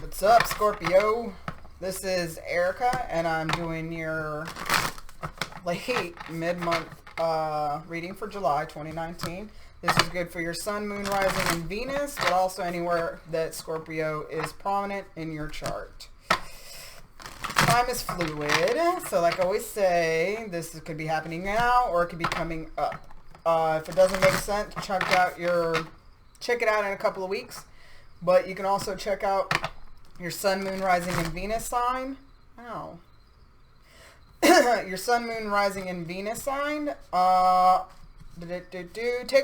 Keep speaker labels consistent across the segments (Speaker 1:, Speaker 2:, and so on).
Speaker 1: What's up, Scorpio? This is Erica, and I'm doing your late mid-month reading for July 2019. This is good for your Sun, Moon, Rising, and Venus, but also anywhere that Scorpio is prominent in your chart. Time is fluid, so like I always say, this could be happening now or it could be coming up. If it doesn't make sense, check it out in a couple of weeks. But you can also check out your Sun, Moon, Rising, and Venus sign. Ow. Your Sun, Moon, Rising, and Venus sign. Take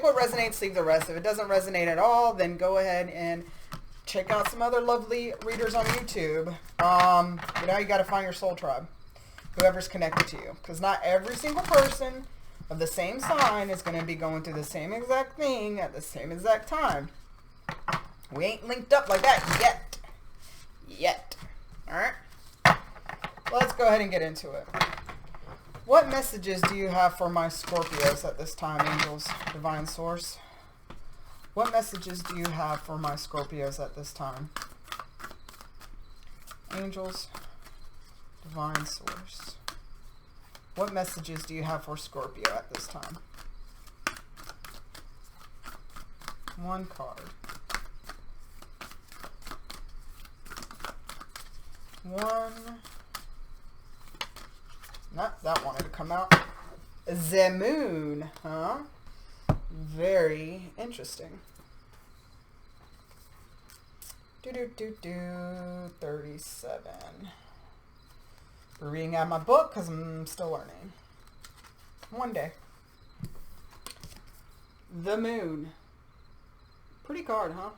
Speaker 1: what resonates, leave the rest. If it doesn't resonate at all, then go ahead and check out some other lovely readers on YouTube. You know, you got to find your soul tribe, whoever's connected to you, because not every single person of the same sign is going to be going through the same exact thing at the same exact time. We ain't linked up like that yet. Alright? Let's go ahead and get into it. What messages do you have for my Scorpios at this time, angels, divine source? What messages do you have for my Scorpios at this time? Angels, divine source. What messages do you have for Scorpio at this time? One card. One. Not that wanted to come out. The moon, huh? Very interesting. 37. We're reading out of my book because I'm still learning. One day. The moon. Pretty card, huh?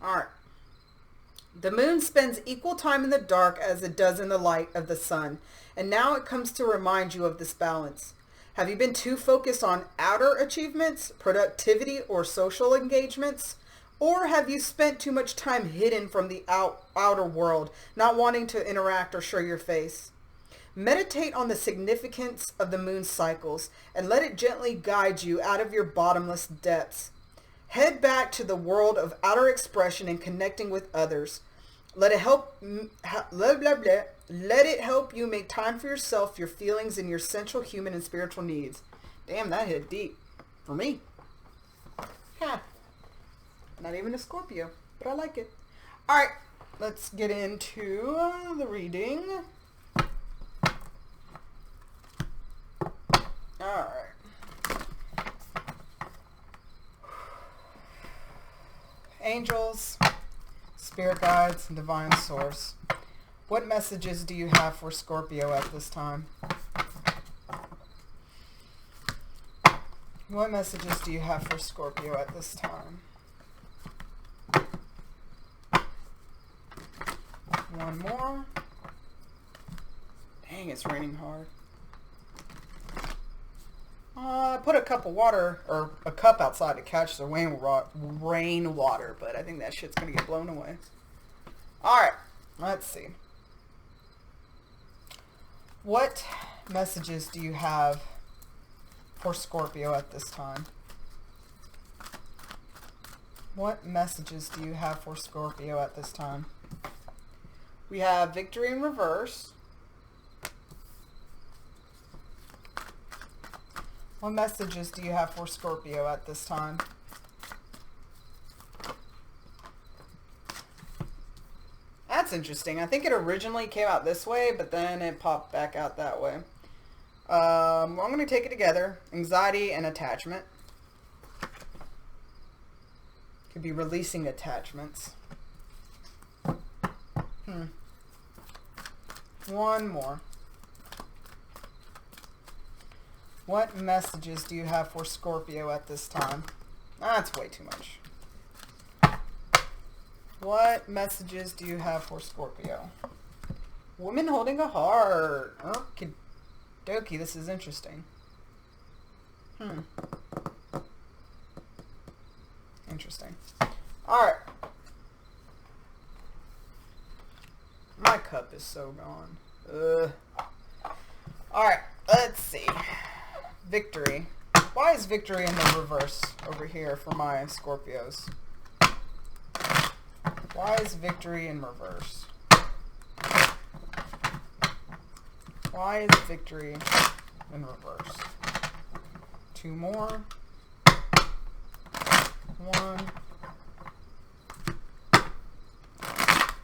Speaker 1: Alright. The moon spends equal time in the dark as it does in the light of the sun, and now it comes to remind you of this balance. Have you been too focused on outer achievements, productivity, or social engagements? Or have you spent too much time hidden from the outer world, not wanting to interact or show your face? Meditate on the significance of the moon's cycles and let it gently guide you out of your bottomless depths. Head back to the world of outer expression and connecting with others. Let it help you make time for yourself, your feelings, and your essential human and spiritual needs. Damn, that hit deep. For me. Huh. Not even a Scorpio, but I like it. Alright, let's get into the reading. Alright. Angels, spirit guides, and divine source. What messages do you have for Scorpio at this time? What messages do you have for Scorpio at this time? One more. Dang, it's raining hard. I put a cup of water, or a cup outside to catch the rain water, but I think that shit's going to get blown away. Alright, let's see. What messages do you have for Scorpio at this time? What messages do you have for Scorpio at this time? We have victory in reverse. What messages do you have for Scorpio at this time? That's interesting. I think it originally came out this way, but then it popped back out that way. I'm going to take it together. Anxiety and attachment. Could be releasing attachments. One more. What messages do you have for Scorpio at this time? That's way too much. What messages do you have for Scorpio? Woman holding a heart. Okie dokie, this is interesting. Interesting. Alright. My cup is so gone. Alright, let's see. Victory. Why is victory in the reverse over here for my Scorpios? Why is victory in reverse? Why is victory in reverse? 2 more. 1,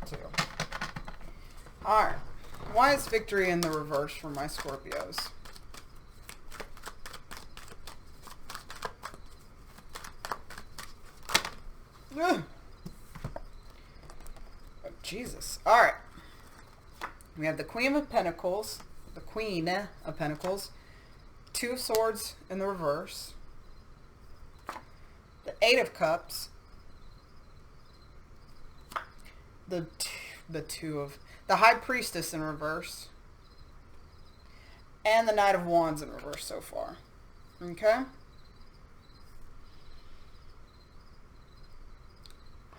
Speaker 1: 2. Alright. Why is victory in the reverse for my Scorpios? Ugh. Oh, Jesus. Alright. We have the Queen of Pentacles. The Queen of Pentacles. 2 of Swords in the reverse. The 8 of Cups. The High Priestess in reverse. And the Knight of Wands in reverse so far. Okay?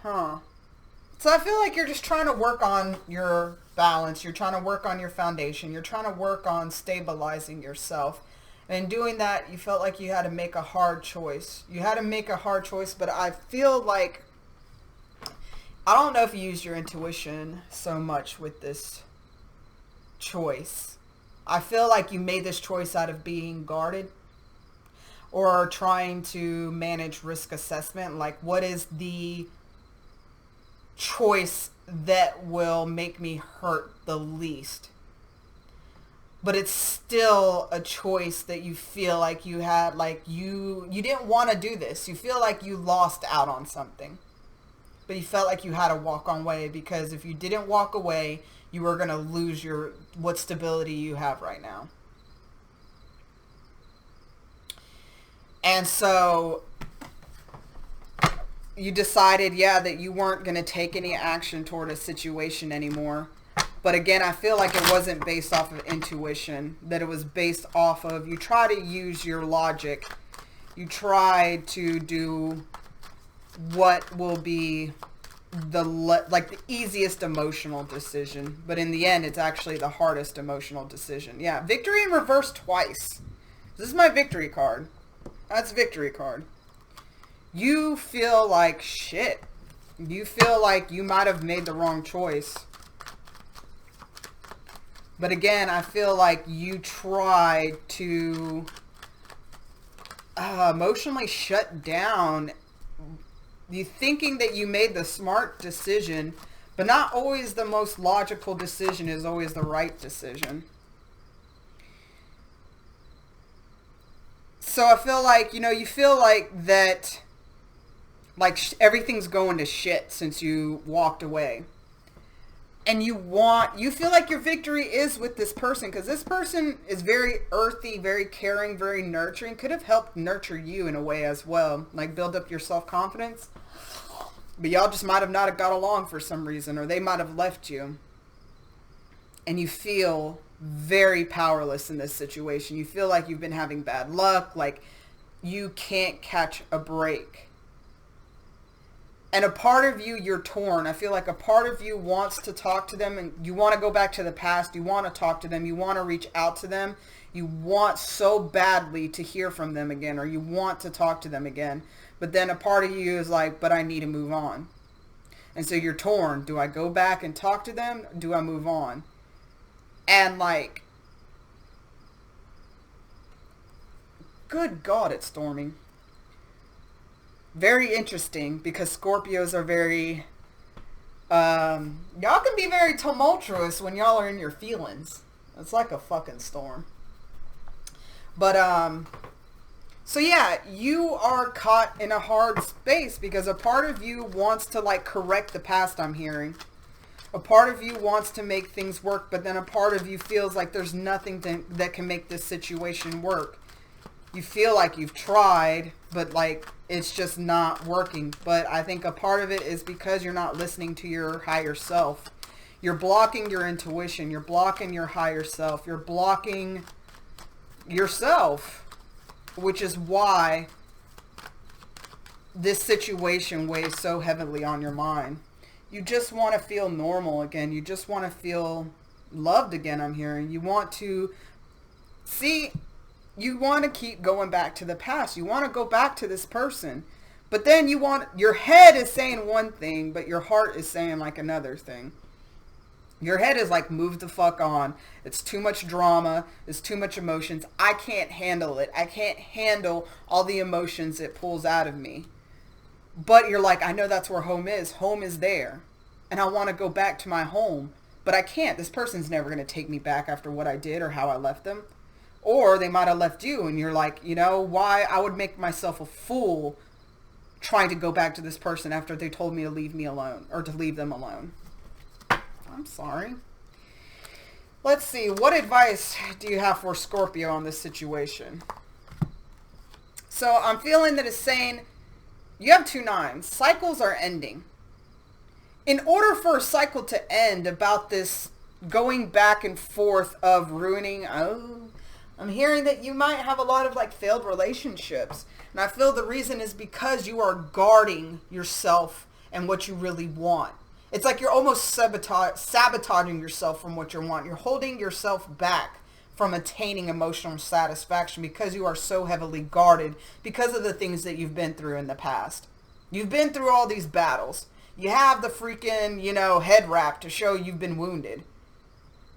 Speaker 1: Huh. So I feel like you're just trying to work on your balance. You're trying to work on your foundation. You're trying to work on stabilizing yourself. And in doing that, you felt like you had to make a hard choice. You had to make a hard choice, but I feel like, I don't know if you use your intuition so much with this choice. I feel like you made this choice out of being guarded or trying to manage risk assessment. Like, what is the choice that will make me hurt the least? But it's still a choice that you feel like you had, like you didn't want to do this. You feel like you lost out on something. But you felt like you had to walk away, because if you didn't walk away, you were going to lose what stability you have right now. And so you decided, yeah, that you weren't going to take any action toward a situation anymore. But again, I feel like it wasn't based off of intuition, that it was based off of, you try to use your logic. You try to do what will be the easiest emotional decision. But in the end, it's actually the hardest emotional decision. Yeah, victory in reverse twice. This is my victory card. That's victory card. You feel like shit. You feel like you might have made the wrong choice. But again, I feel like you tried to emotionally shut down. You thinking that you made the smart decision, but not always the most logical decision is always the right decision. So I feel like, you feel like that, like everything's going to shit since you walked away. And you feel like your victory is with this person, because this person is very earthy, very caring, very nurturing. Could have helped nurture you in a way as well, like build up your self-confidence. But y'all just might have not have got along for some reason, or they might have left you. And you feel very powerless in this situation. You feel like you've been having bad luck, like you can't catch a break. And a part of you, you're torn. I feel like a part of you wants to talk to them, and you want to go back to the past. You want to talk to them. You want to reach out to them. You want so badly to hear from them again, or you want to talk to them again. But then a part of you is like, but I need to move on. And so you're torn. Do I go back and talk to them? Do I move on? And like, good God, it's storming. Very interesting, because Scorpios are very, y'all can be very tumultuous when y'all are in your feelings. It's like a fucking storm. But, so yeah, you are caught in a hard space, because a part of you wants to like correct the past, I'm hearing. A part of you wants to make things work, but then a part of you feels like there's nothing that can make this situation work. You feel like you've tried, but like it's just not working. But I think a part of it is because you're not listening to your higher self. You're blocking your intuition. You're blocking your higher self. You're blocking yourself, which is why this situation weighs so heavily on your mind. You just want to feel normal again. You just want to feel loved again, I'm hearing. You want to see... You want to keep going back to the past. You want to go back to this person. But then your head is saying one thing, but your heart is saying like another thing. Your head is like, move the fuck on. It's too much drama. It's too much emotions. I can't handle it. I can't handle all the emotions it pulls out of me. But you're like, I know that's where home is. Home is there. And I want to go back to my home. But I can't. This person's never going to take me back after what I did or how I left them. Or they might have left you and you're like, you know, why I would make myself a fool trying to go back to this person after they told me to leave me alone or to leave them alone. I'm sorry. Let's see. What advice do you have for Scorpio on this situation? So I'm feeling that it's saying you have 2 9s. Cycles are ending. In order for a cycle to end about this going back and forth of ruining, I'm hearing that you might have a lot of like failed relationships. And I feel the reason is because you are guarding yourself and what you really want. It's like you're almost sabotaging yourself from what you want. You're holding yourself back from attaining emotional satisfaction because you are so heavily guarded because of the things that you've been through in the past. You've been through all these battles. You have the freaking, head wrap to show you've been wounded.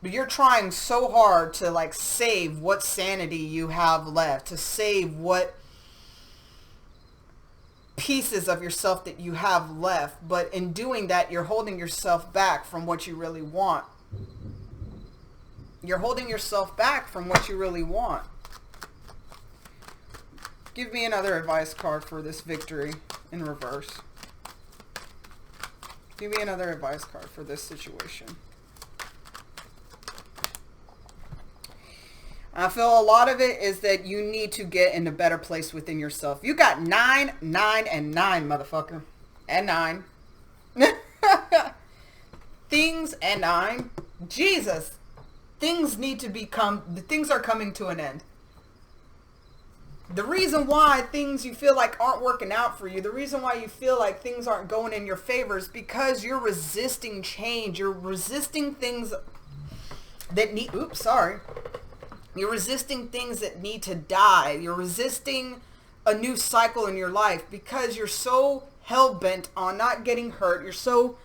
Speaker 1: But you're trying so hard to like save what sanity you have left, to save what pieces of yourself that you have left. But in doing that, you're holding yourself back from what you really want. You're holding yourself back from what you really want. Give me another advice card for this victory in reverse. Give me another advice card for this situation. I feel a lot of it is that you need to get in a better place within yourself. You got 9, 9, and 9, motherfucker. And 9. Things and 9. Jesus. Things are coming to an end. The reason why things you feel like aren't working out for you, the reason why you feel like things aren't going in your favor is because you're resisting change. You're resisting things that need, You're resisting things that need to die. You're resisting a new cycle in your life because you're so hell-bent on not getting hurt. You're so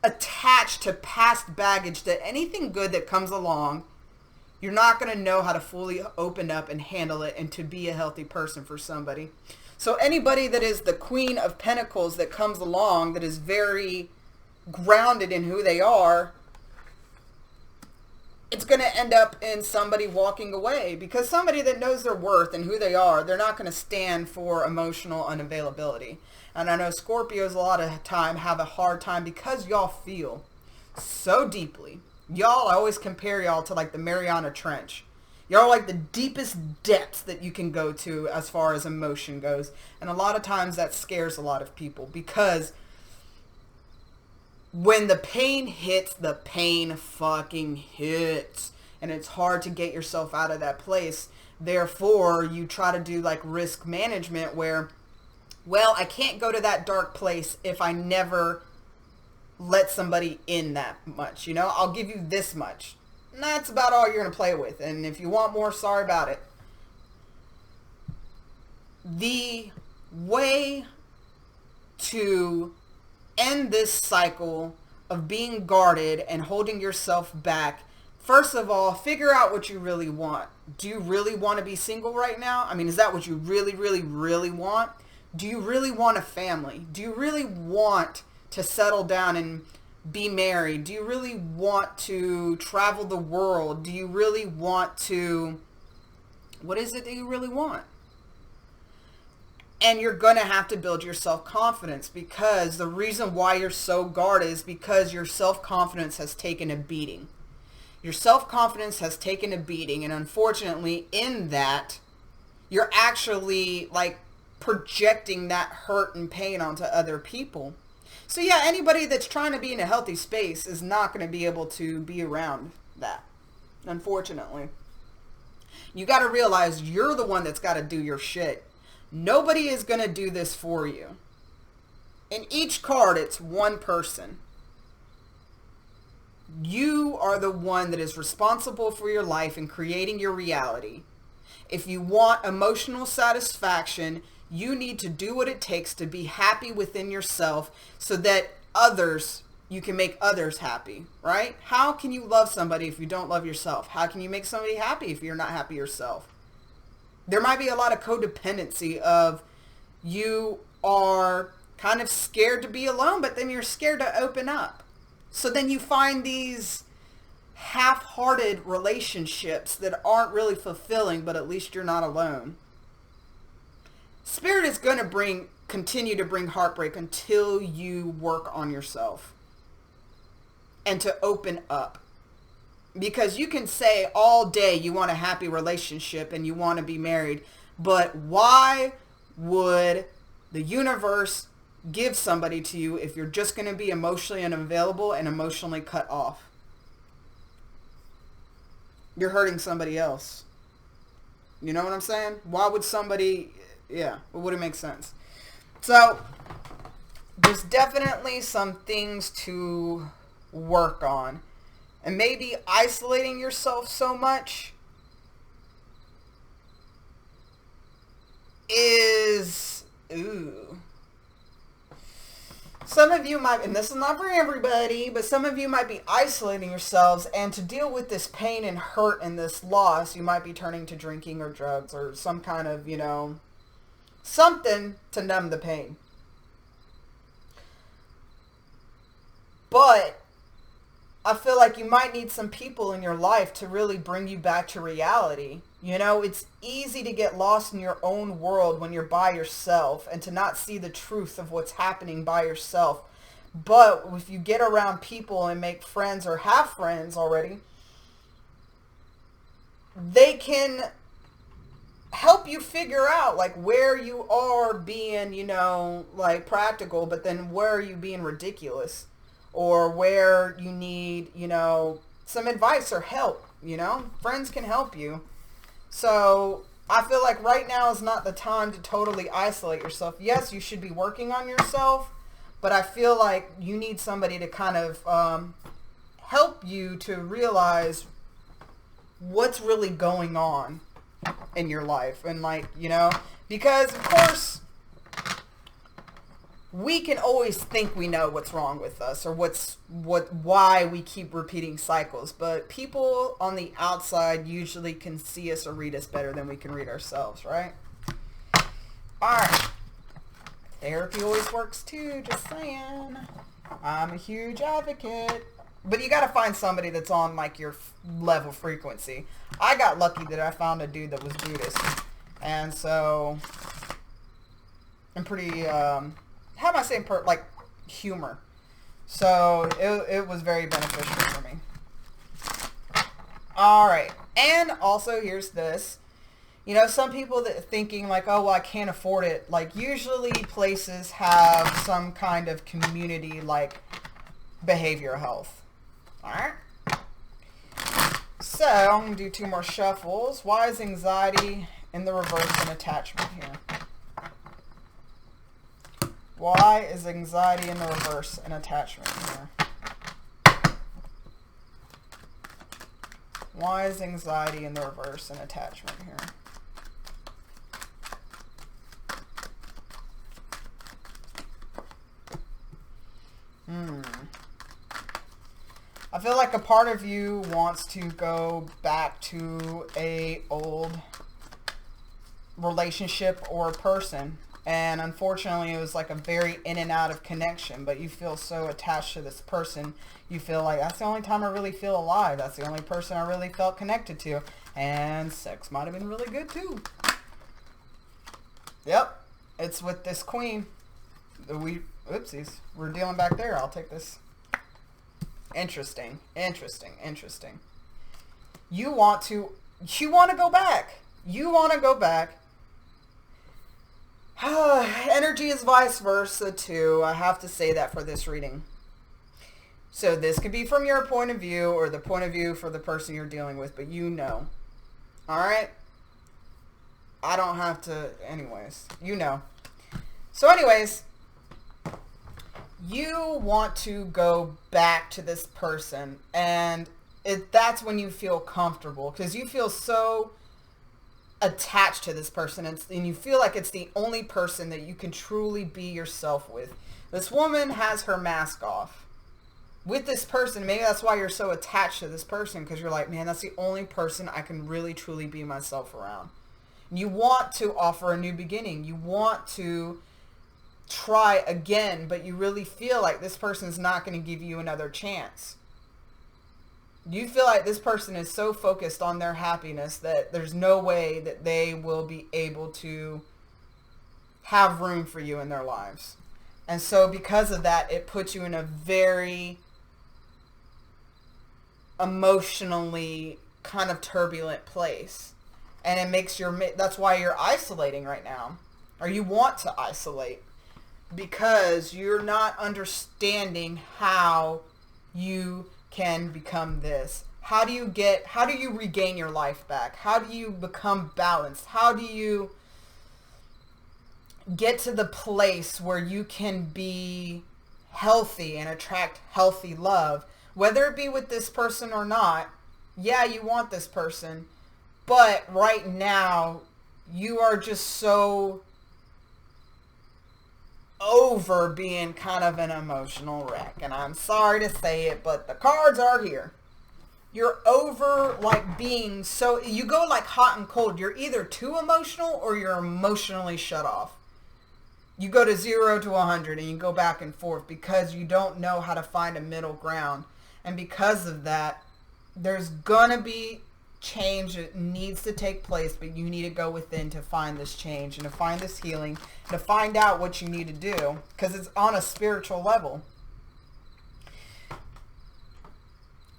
Speaker 1: attached to past baggage that anything good that comes along, you're not going to know how to fully open up and handle it and to be a healthy person for somebody. So anybody that is the Queen of Pentacles that comes along that is very grounded in who they are, it's going to end up in somebody walking away because somebody that knows their worth and who they are, they're not going to stand for emotional unavailability. And I know Scorpios a lot of time have a hard time because y'all feel so deeply. Y'all, I always compare y'all to like the Mariana Trench. Y'all are like the deepest depths that you can go to as far as emotion goes. And a lot of times that scares a lot of people because when the pain hits, the pain fucking hits. And it's hard to get yourself out of that place. Therefore, you try to do like risk management where, well, I can't go to that dark place if I never let somebody in that much. I'll give you this much. And that's about all you're going to play with. And if you want more, sorry about it. The way to end this cycle of being guarded and holding yourself back, first of all, figure out what you really want. Do you really want to be single right now? I mean, is that what you really, really, really want? Do you really want a family? Do you really want to settle down and be married? Do you really want to travel the world? Do you really want to... What is it that you really want? And you're going to have to build your self-confidence because the reason why you're so guarded is because your self-confidence has taken a beating. Your self-confidence has taken a beating, and unfortunately in that, you're actually like projecting that hurt and pain onto other people. So yeah, anybody that's trying to be in a healthy space is not going to be able to be around that, unfortunately. You got to realize you're the one that's got to do your shit. Nobody is going to do this for you. In each card, it's one person. You are the one that is responsible for your life and creating your reality. If you want emotional satisfaction, You need to do what it takes to be happy within yourself so that others, you can make others happy, right? How can you love somebody if you don't love yourself? How can you make somebody happy if you're not happy yourself? There might be a lot of codependency of you are kind of scared to be alone, but then you're scared to open up. So then you find these half-hearted relationships that aren't really fulfilling, but at least you're not alone. Spirit is going to continue to bring heartbreak until you work on yourself and to open up. Because you can say all day you want a happy relationship and you want to be married, but why would the universe give somebody to you if you're just going to be emotionally unavailable and emotionally cut off? You're hurting somebody else. You know what I'm saying? Why would somebody... Yeah, it wouldn't make sense. So, there's definitely some things to work on. And maybe isolating yourself so much is... Ooh. Some of you might, and this is not for everybody, but some of you might be isolating yourselves, and to deal with this pain and hurt and this loss, you might be turning to drinking or drugs or some kind of, you know, something to numb the pain. But I feel like you might need some people in your life to really bring you back to reality. You know, it's easy to get lost in your own world when you're by yourself and to not see the truth of what's happening by yourself. But if you get around people and make friends or have friends already, they can help you figure out like where you are being, you know, like practical, but then where are you being ridiculous, or where you need, you know, some advice or help. You know, friends can help you. So I feel like right now is not the time to totally isolate yourself. Yes, you should be working on yourself, but I feel like you need somebody to kind of help you to realize what's really going on in your life. And like, you know, because of course we can always think we know what's wrong with us or why we keep repeating cycles, but people on the outside usually can see us or read us better than we can read ourselves, right? All right. Therapy always works too, just saying. I'm a huge advocate. But you got to find somebody that's on like your level frequency. I got lucky that I found a dude that was Buddhist. And so I'm pretty, how am I saying, like humor. So it was very beneficial for me. All right. And also here's this. You know, some people that thinking like, oh, well, I can't afford it. Like usually places have some kind of community like behavioral health. All right. So I'm going to do 2 more shuffles. Why is anxiety in the reverse an attachment here? Why is anxiety in the reverse an attachment here? Why is anxiety in the reverse an attachment here? I feel like a part of you wants to go back to a old relationship or person. And unfortunately, it was like a very in and out of connection, but you feel so attached to this person. You feel like that's the only time I really feel alive. That's the only person I really felt connected to. And sex might have been really good too. Yep. It's with this queen. Oopsies. We're dealing back there. I'll take this. Interesting. Interesting. Interesting. You want to go back. You want to go back. Energy is vice versa too. I have to say that for this reading. So this could be from your point of view or the point of view for the person you're dealing with, but you know. Alright? I don't have to, anyways. You know. So anyways, you want to go back to this person, and that's when you feel comfortable, because you feel so attached to this person, and you feel like it's the only person that you can truly be yourself with. This woman has her mask off with this person. Maybe that's why you're so attached to this person, because you're like, man, that's the only person I can really truly be myself around. You want to offer a new beginning. You want to try again, but you really feel like this person's not going to give you another chance. You feel like this person is so focused on their happiness that there's no way that they will be able to have room for you in their lives. And so because of that, it puts you in a very emotionally kind of turbulent place. And it makes that's why you're isolating right now, or you want to isolate, because you're not understanding how you can become this. How do you regain your life back? How do you become balanced? How do you get to the place where you can be healthy and attract healthy love, whether it be with this person or not? Yeah, you want this person, but right now you are just so over being kind of an emotional wreck. And I'm sorry to say it, but the cards are here. You're over like being so, you go like hot and cold. You're either too emotional or you're emotionally shut off. You go to 0 to 100 and you go back and forth because you don't know how to find a middle ground. And because of that, there's gonna be change that needs to take place, but you need to go within to find this change and to find this healing, to find out what you need to do, because it's on a spiritual level.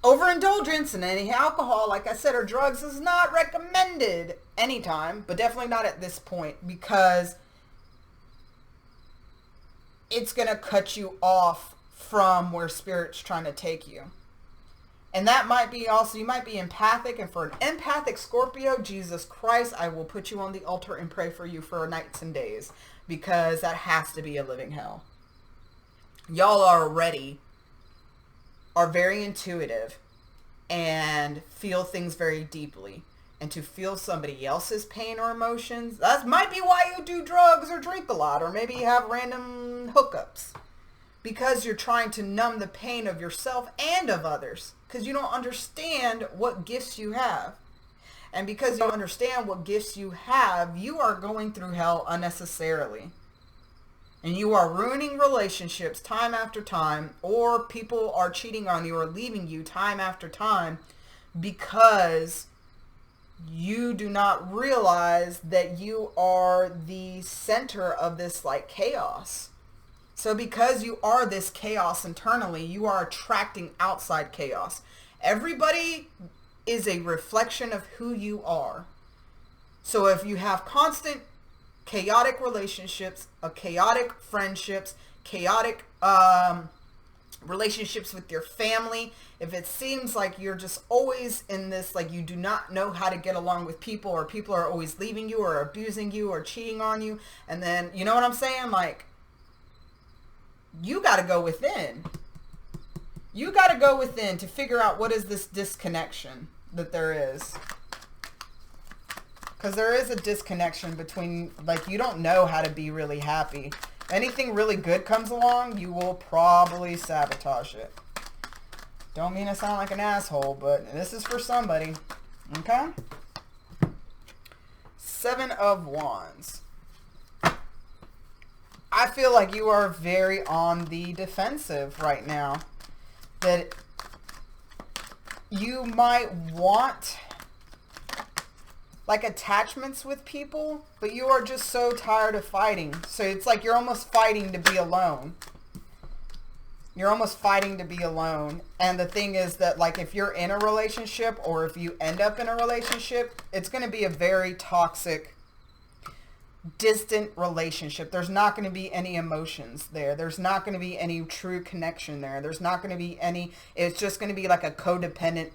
Speaker 1: Overindulgence in any alcohol, like I said, or drugs is not recommended anytime, but definitely not at this point, because it's going to cut you off from where Spirit's trying to take you. And that might be also, you might be empathic, and for an empathic Scorpio, Jesus Christ, I will put you on the altar and pray for you for nights and days, because that has to be a living hell. Y'all are very intuitive and feel things very deeply. And to feel somebody else's pain or emotions, that might be why you do drugs or drink a lot, or maybe you have random hookups. Because you're trying to numb the pain of yourself and of others. Because you don't understand what gifts you have. And because you don't understand what gifts you have, you are going through hell unnecessarily. And you are ruining relationships time after time, or people are cheating on you or leaving you time after time because you do not realize that you are the center of this like chaos. So because you are this chaos internally, you are attracting outside chaos. Everybody is a reflection of who you are. So if you have constant chaotic relationships, chaotic friendships, chaotic relationships with your family, if it seems like you're just always in this, like you do not know how to get along with people, or people are always leaving you or abusing you or cheating on you, and then, you know what I'm saying? Like, you got to go within. You got to go within to figure out what is this disconnection that there is. Because there is a disconnection between, like, you don't know how to be really happy. If anything really good comes along, you will probably sabotage it. Don't mean to sound like an asshole, but this is for somebody. Okay? 7 of Wands. I feel like you are very on the defensive right now. That you might want like attachments with people, but you are just so tired of fighting. So it's like you're almost fighting to be alone. You're almost fighting to be alone. And the thing is that, like, if you're in a relationship, or if you end up in a relationship, it's going to be a very toxic, distant relationship. There's not going to be any emotions there. There's not going to be any true connection there. There's not going to be any, it's just going to be like a codependent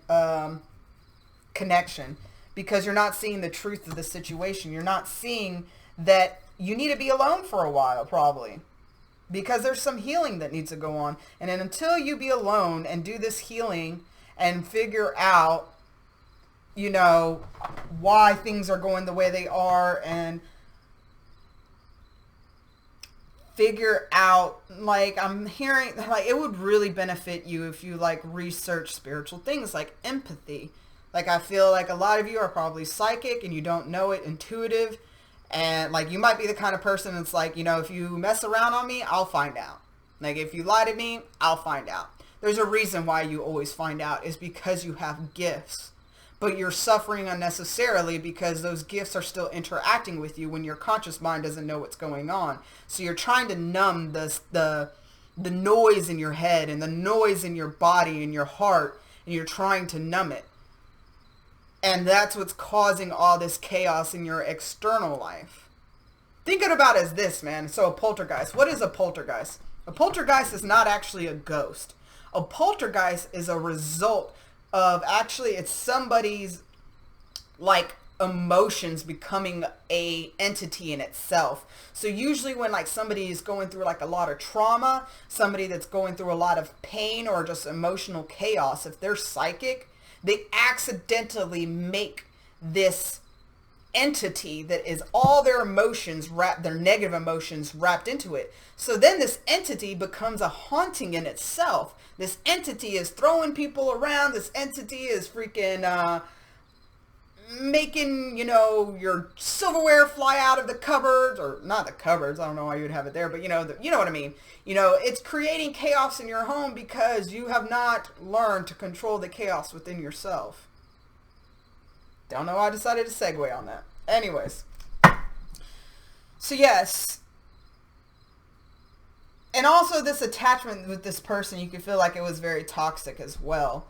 Speaker 1: connection, because you're not seeing the truth of the situation. You're not seeing that you need to be alone for a while, probably, because there's some healing that needs to go on. And then until you be alone and do this healing and figure out you know, why things are going the way they are, and figure out, like, I'm hearing, like, it would really benefit you if you, like, research spiritual things like empathy. Like, I feel like a lot of you are probably psychic and you don't know it, intuitive, and, like, you might be the kind of person that's like, you know, if you mess around on me, I'll find out. Like, if you lie to me, I'll find out. There's a reason why you always find out, is because you have gifts. But you're suffering unnecessarily because those gifts are still interacting with you when your conscious mind doesn't know what's going on. So you're trying to numb the noise in your head and the noise in your body and your heart, and you're trying to numb it. And that's what's causing all this chaos in your external life. Think about it as this, man. So a poltergeist. What is a poltergeist? A poltergeist is not actually a ghost. A poltergeist is a result of, actually, it's somebody's, like, emotions becoming a entity in itself. So usually when, like, somebody is going through, like, a lot of trauma, somebody that's going through a lot of pain or just emotional chaos, if they're psychic, they accidentally make this entity that is all their emotions wrapped, their negative emotions wrapped into it. So then this entity becomes a haunting in itself. This entity is throwing people around. This entity is freaking making, you know, your silverware fly out of the cupboards, or not the cupboards. I don't know why you would have it there, but you know, you know what I mean. You know, it's creating chaos in your home because you have not learned to control the chaos within yourself. Don't know why I decided to segue on that. Anyways. So yes. And also this attachment with this person, you could feel like it was very toxic as well.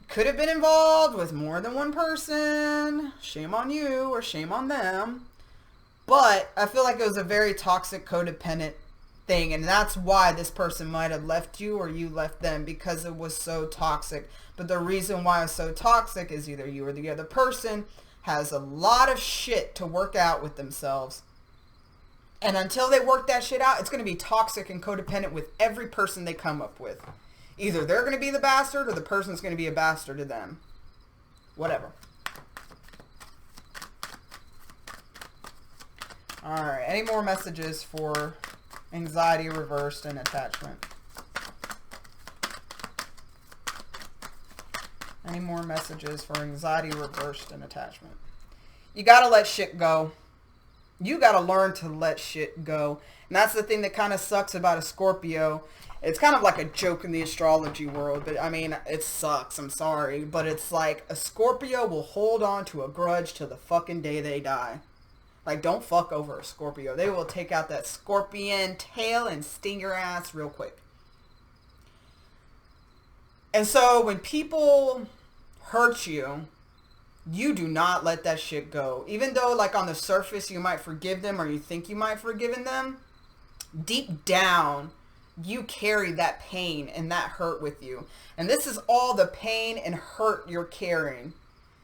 Speaker 1: Could have been involved with more than one person. Shame on you or shame on them. But I feel like it was a very toxic, codependent thing. And that's why this person might have left you or you left them, because it was so toxic. But the reason why it's so toxic is either you or the other person has a lot of shit to work out with themselves. And until they work that shit out, it's going to be toxic and codependent with every person they come up with. Either they're going to be the bastard or the person's going to be a bastard to them. Whatever. Alright, any more messages for anxiety reversed and attachment? Any more messages for anxiety reversed and attachment? You got to let shit go. You got to learn to let shit go. And that's the thing that kind of sucks about a Scorpio. It's kind of like a joke in the astrology world, but I mean, it sucks. I'm sorry. But it's like a Scorpio will hold on to a grudge till the fucking day they die. Like, don't fuck over a Scorpio. They will take out that scorpion tail and sting your ass real quick. And so when people hurt you, you do not let that shit go. Even though, like, on the surface you might forgive them or you think you might have forgiven them, deep down you carry that pain and that hurt with you. And this is all the pain and hurt you're carrying.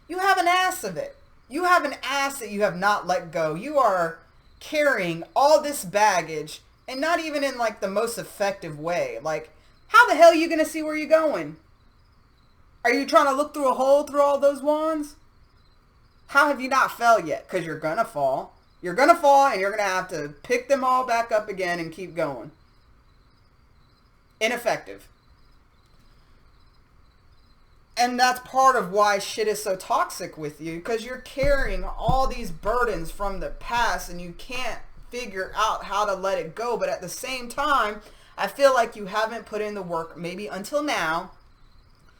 Speaker 1: You have an ass of it. You have an ass that you have not let go. You are carrying all this baggage, and not even in, like, the most effective way. Like, how the hell are you going to see where you're going? Are you trying to look through a hole through all those wands? How have you not fell yet? Because you're going to fall. You're going to fall, and you're going to have to pick them all back up again and keep going. Ineffective. And that's part of why shit is so toxic with you, because you're carrying all these burdens from the past and you can't figure out how to let it go. But at the same time, I feel like you haven't put in the work, maybe until now,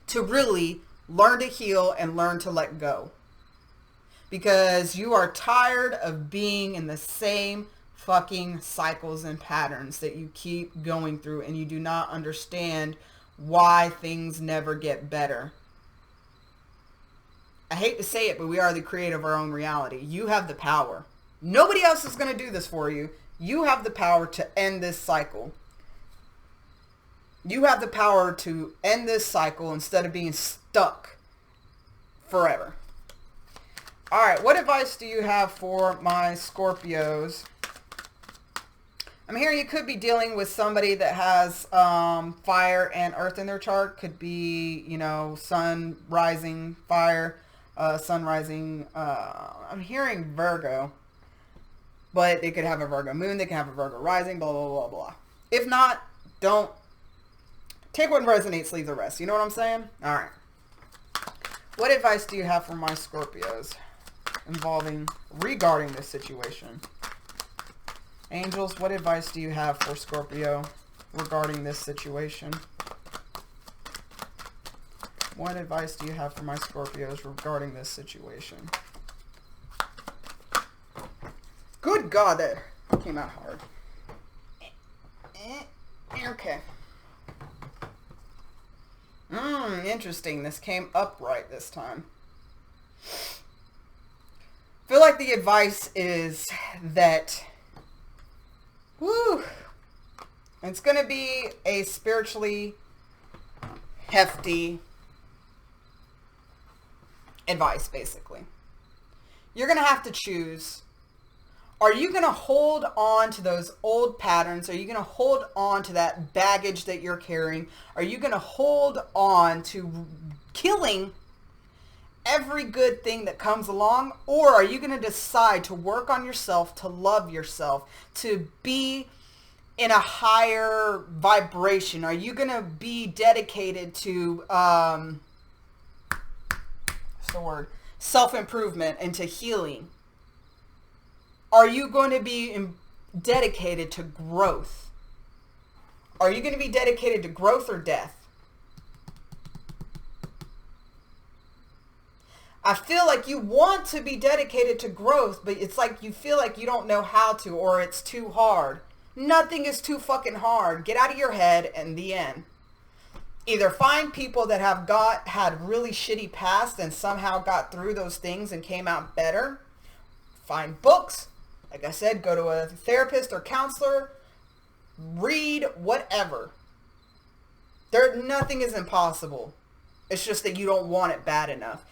Speaker 1: to really learn to heal and learn to let go. Because you are tired of being in the same fucking cycles and patterns that you keep going through, and you do not understand why things never get better. I hate to say it, but we are the creator of our own reality. You have the power. Nobody else is going to do this for you. You have the power to end this cycle. You have the power to end this cycle instead of being stuck forever. Alright, what advice do you have for my Scorpios? I'm hearing you could be dealing with somebody that has fire and earth in their chart. Could be, you know, sun, rising, fire. Sun rising, I'm hearing Virgo, but they could have a Virgo moon, they can have a Virgo rising, blah, blah, blah, blah. If not, don't. Take what resonates, leave the rest. You know what I'm saying? All right. What advice do you have for my Scorpios regarding this situation? Angels, what advice do you have for Scorpio regarding this situation? What advice do you have for my Scorpios regarding this situation? Good God, that came out hard. Okay. Interesting. This came upright this time. I feel like the advice is that, it's going to be a spiritually hefty advice, basically. You're going to have to choose. Are you going to hold on to those old patterns? Are you going to hold on to that baggage that you're carrying? Are you going to hold on to killing every good thing that comes along? Or are you going to decide to work on yourself, to love yourself, to be in a higher vibration? Are you going to be dedicated to, what's the word? Self-improvement and to healing? Are you going to be dedicated to growth? Are you going to be dedicated to growth or death? I feel like you want to be dedicated to growth, but it's like you feel like you don't know how to, or it's too hard. Nothing is too fucking hard. Get out of your head, and the end. Either find people that have had really shitty past and somehow got through those things and came out better. Find books. Like I said, go to a therapist or counselor. Read whatever. Nothing is impossible. It's just that you don't want it bad enough.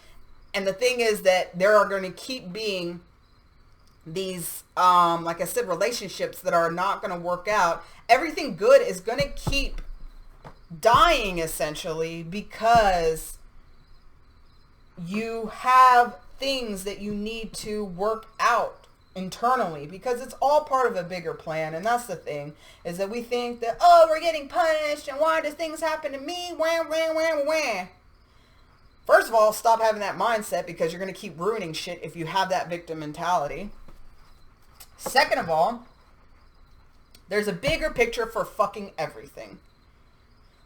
Speaker 1: And the thing is that there are going to keep being these, like I said, relationships that are not going to work out. Everything good is going to keep dying, essentially, because you have things that you need to work out internally, because it's all part of a bigger plan. And that's the thing, is that we think that, oh, we're getting punished, and why does things happen to me? Wham, wham, wham, wham. First of all, stop having that mindset, because you're going to keep ruining shit if you have that victim mentality. Second of all, there's a bigger picture for fucking everything.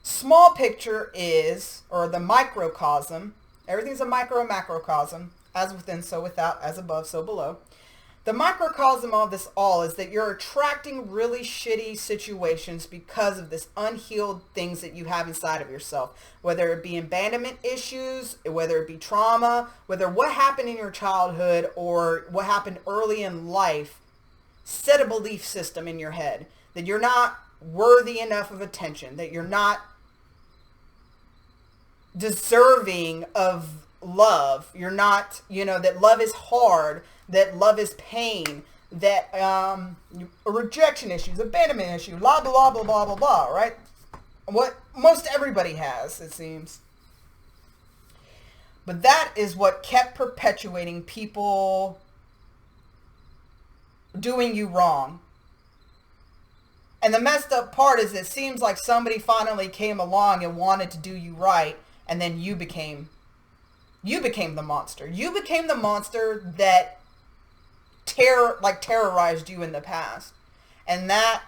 Speaker 1: Small picture is, or the microcosm, everything's a micro and macrocosm, as within, so without, as above, so below. The microcosm of this all is that you're attracting really shitty situations because of this unhealed things that you have inside of yourself. Whether it be abandonment issues, whether it be trauma, whether what happened in your childhood or what happened early in life, set a belief system in your head that you're not worthy enough of attention, that you're not deserving of love. You're not, that love is hard, that love is pain, that rejection issues, abandonment issue, blah, blah, blah, blah, blah, blah, right? What most everybody has, it seems. But that is what kept perpetuating people doing you wrong. And the messed up part is it seems like somebody finally came along and wanted to do you right, and then you became the monster. You became the monster that terrorized you in the past. And that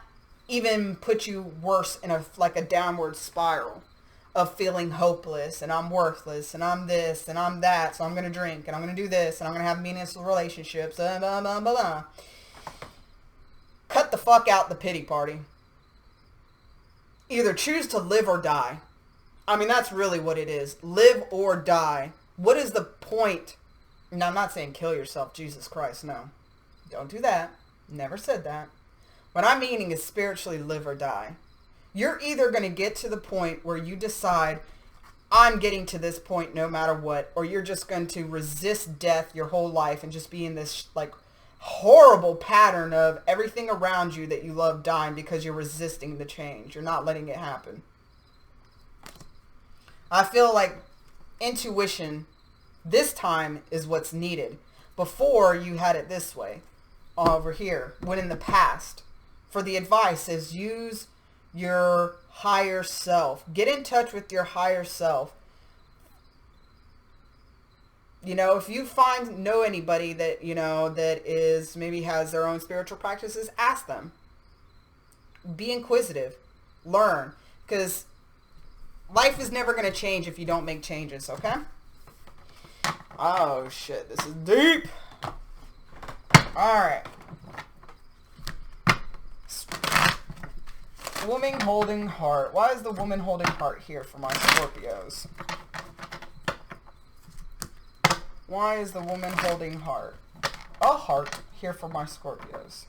Speaker 1: even put you worse in a downward spiral of feeling hopeless, and I'm worthless, and I'm this, and I'm that, so I'm going to drink, and I'm going to do this, and I'm going to have meaningless relationships, blah, blah, blah, blah. Cut the fuck out the pity party. Either choose to live or die. I mean, that's really what it is. Live or die. What is the point? Now, I'm not saying kill yourself. Jesus Christ, no. Don't do that. Never said that. What I'm meaning is spiritually live or die. You're either going to get to the point where you decide, I'm getting to this point no matter what, or you're just going to resist death your whole life and just be in this, horrible pattern of everything around you that you love dying because you're resisting the change. You're not letting it happen. I feel like intuition This time is what's needed. Before, you had it this way, over here. When in the past, for the advice is use your higher self. Get in touch with your higher self. You know, if you know anybody that, you know, that is, maybe has their own spiritual practices, ask them. Be inquisitive. Learn. Because life is never going to change if you don't make changes, okay? Oh, shit. This is deep. Alright. Woman holding heart. Why is the woman holding heart here for my Scorpios? Why is the woman holding heart? A heart here for my Scorpios.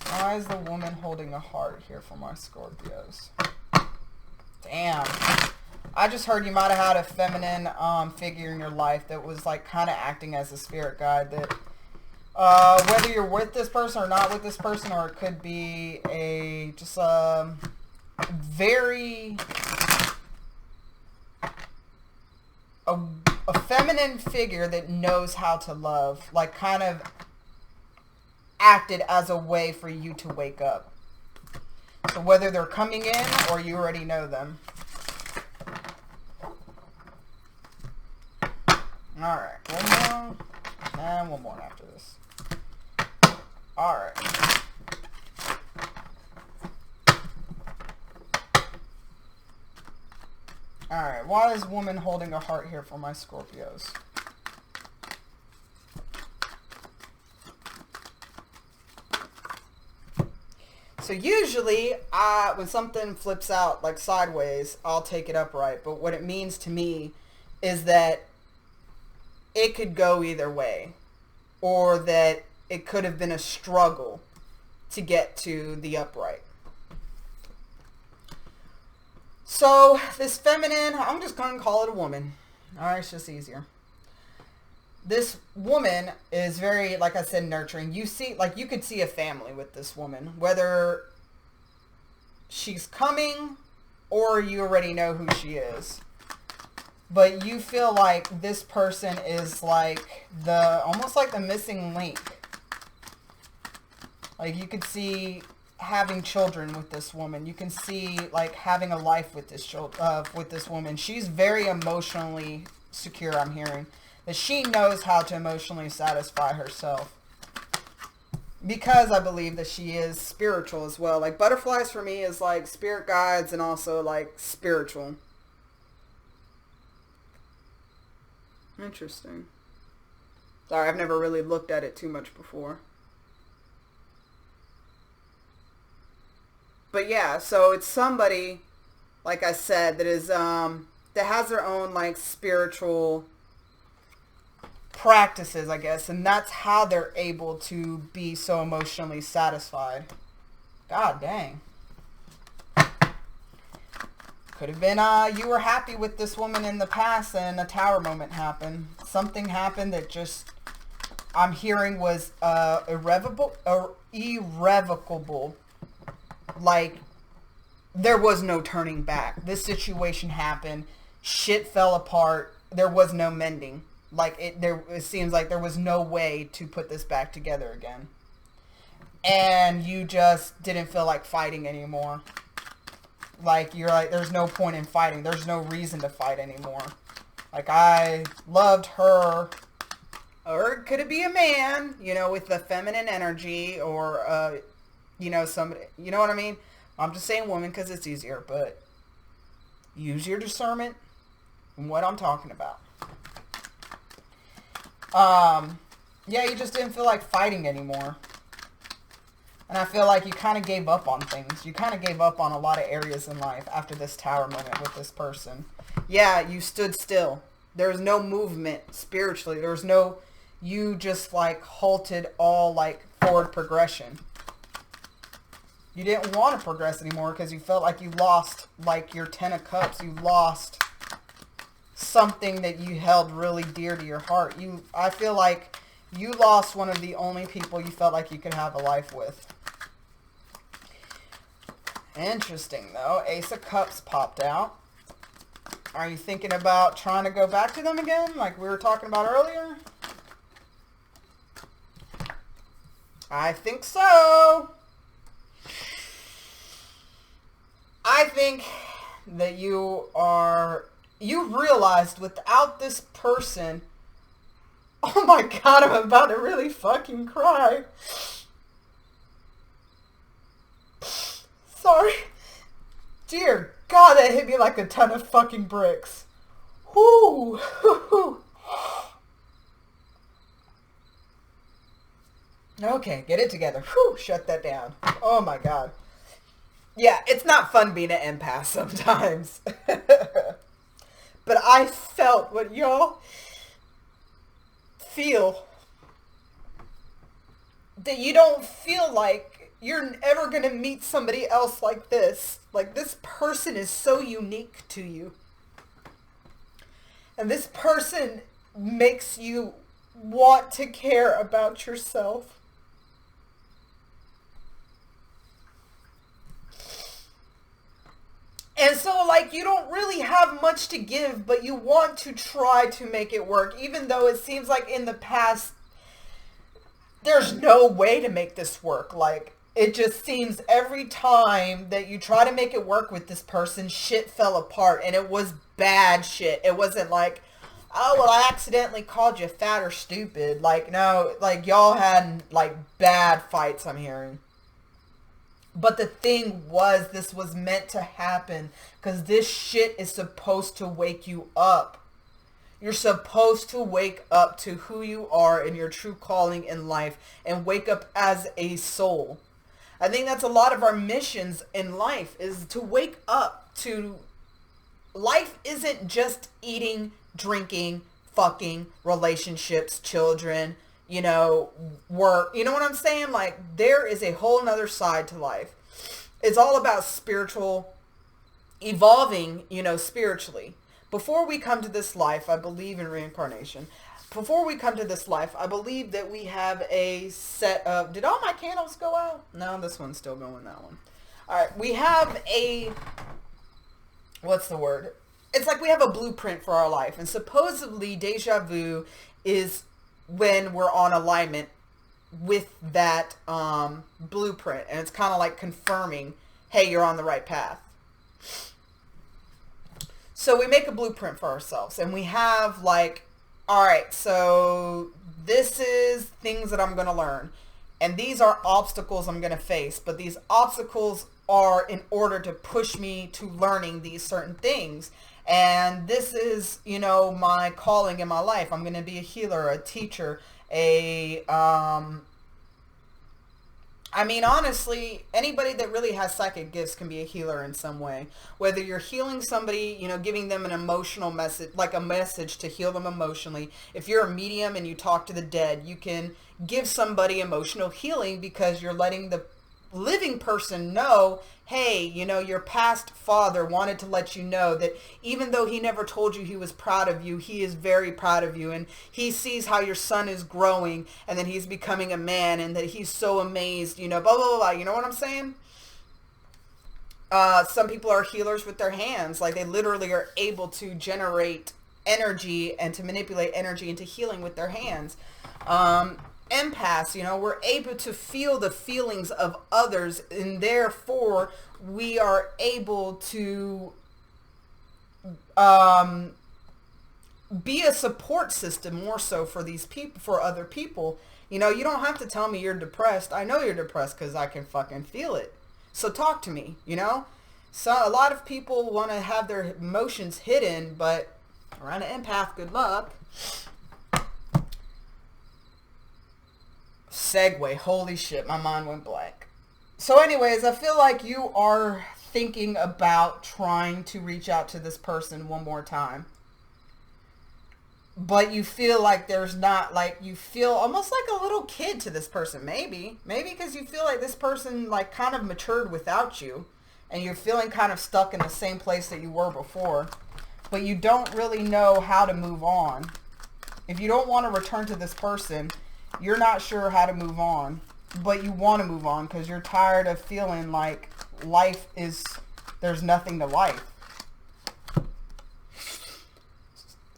Speaker 1: Why is the woman holding a heart here for my Scorpios? Damn. I just heard you might have had a feminine figure in your life that was like kind of acting as a spirit guide that whether you're with this person or not with this person, or it could be a just very a feminine figure that knows how to love, like kind of acted as a way for you to wake up. So whether they're coming in or you already know them. Alright, one more. And one more after this. Alright. Alright, why is woman holding a heart here for my Scorpios? So usually, when something flips out like sideways, I'll take it upright. But what it means to me is that it could go either way. Or that it could have been a struggle to get to the upright. So, this feminine, I'm just going to call it a woman. Alright, it's just easier. This woman is very, like I said, nurturing. You see, like you could see a family with this woman. Whether she's coming or you already know who she is. But you feel like this person is like almost like the missing link. Like you could see having children with this woman. You can see like having a life with this woman. She's very emotionally secure, I'm hearing. That she knows how to emotionally satisfy herself. Because I believe that she is spiritual as well. Like butterflies for me is like spirit guides and also like spiritual. Interesting. Sorry, I've never really looked at it too much before. But yeah, so it's somebody, like I said, that is that has their own like spiritual practices, I guess, and that's how they're able to be so emotionally satisfied. God dang. Could have been you were happy with this woman in the past and a tower moment happened. Something happened that just I'm hearing was irrevocable. Like there was no turning back. This situation happened. Shit fell apart. There was no mending. Like it seems like there was no way to put this back together again. And you just didn't feel like fighting anymore. Like, you're like, there's no point in fighting. There's no reason to fight anymore. Like, I loved her. Or it could be a man, you know, with the feminine energy. Or, you know, somebody, you know what I mean? I'm just saying woman because it's easier. But use your discernment in what I'm talking about. Yeah, you just didn't feel like fighting anymore. And I feel like you kind of gave up on things. You kind of gave up on a lot of areas in life after this tower moment with this person. Yeah, you stood still. There was no movement spiritually. There was no, you just like halted all like forward progression. You didn't want to progress anymore because you felt like you lost like your 10 of Cups. You lost something that you held really dear to your heart. I feel like you lost one of the only people you felt like you could have a life with. Interesting, though. Ace of Cups popped out. Are you thinking about trying to go back to them again, like we were talking about earlier? I think so. I think that you realized without this person, oh my God, I'm about to really fucking cry. Sorry. Dear God, that hit me like a ton of fucking bricks. Whoo. Okay, get it together. Whew, shut that down. Oh my God. Yeah, it's not fun being an empath sometimes. But I felt what y'all feel. That you don't feel like you're ever going to meet somebody else like this. Like, this person is so unique to you. And this person makes you want to care about yourself. And so, like, you don't really have much to give, but you want to try to make it work, even though it seems like in the past, there's no way to make this work. Like, it just seems every time that you try to make it work with this person, shit fell apart, and it was bad shit. It wasn't like, oh, well, I accidentally called you fat or stupid. Like, no, like, y'all had, like, bad fights, I'm hearing. But the thing was, this was meant to happen because this shit is supposed to wake you up. You're supposed to wake up to who you are and your true calling in life and wake up as a soul. I think that's a lot of our missions in life, is to wake up to life isn't just eating, drinking, fucking, relationships, children, you know, work. You know what I'm saying? Like, there is a whole nother side to life. It's all about spiritual, evolving, you know, spiritually. Before we come to this life, I believe in reincarnation. Before we come to this life, I believe that we have a set of... Did all my candles go out? No, this one's still going, that one. All right, we have a... What's the word? It's like we have a blueprint for our life. And supposedly, deja vu is when we're on alignment with that blueprint. And it's kind of like confirming, hey, you're on the right path. So we make a blueprint for ourselves. And we have like, all right, so this is things that I'm going to learn. And these are obstacles I'm going to face. But these obstacles are in order to push me to learning these certain things. And this is, you know, my calling in my life. I'm going to be a healer, a teacher, I mean, honestly, anybody that really has psychic gifts can be a healer in some way. Whether you're healing somebody, you know, giving them an emotional message, like a message to heal them emotionally. If you're a medium and you talk to the dead, you can give somebody emotional healing because you're letting the living person know, hey, you know, your past father wanted to let you know that even though he never told you he was proud of you, he is very proud of you. And he sees how your son is growing and that he's becoming a man and that he's so amazed, you know, blah, blah, blah, blah. You know what I'm saying? Some people are healers with their hands. Like, they literally are able to generate energy and to manipulate energy into healing with their hands. Empaths, you know, we're able to feel the feelings of others, and therefore we are able to be a support system more so for these people, for other people. You know, you don't have to tell me you're depressed. I know you're depressed because I can fucking feel it. So talk to me, you know? So a lot of people want to have their emotions hidden, but around an empath, good luck. Segue. Holy shit, my mind went blank. So anyways, I feel like you are thinking about trying to reach out to this person one more time. But you feel like there's not, like, you feel almost like a little kid to this person. Maybe because you feel like this person, like, kind of matured without you. And you're feeling kind of stuck in the same place that you were before. But you don't really know how to move on. If you don't want to return to this person, you're not sure how to move on, but you want to move on because you're tired of feeling like life is, there's nothing to life.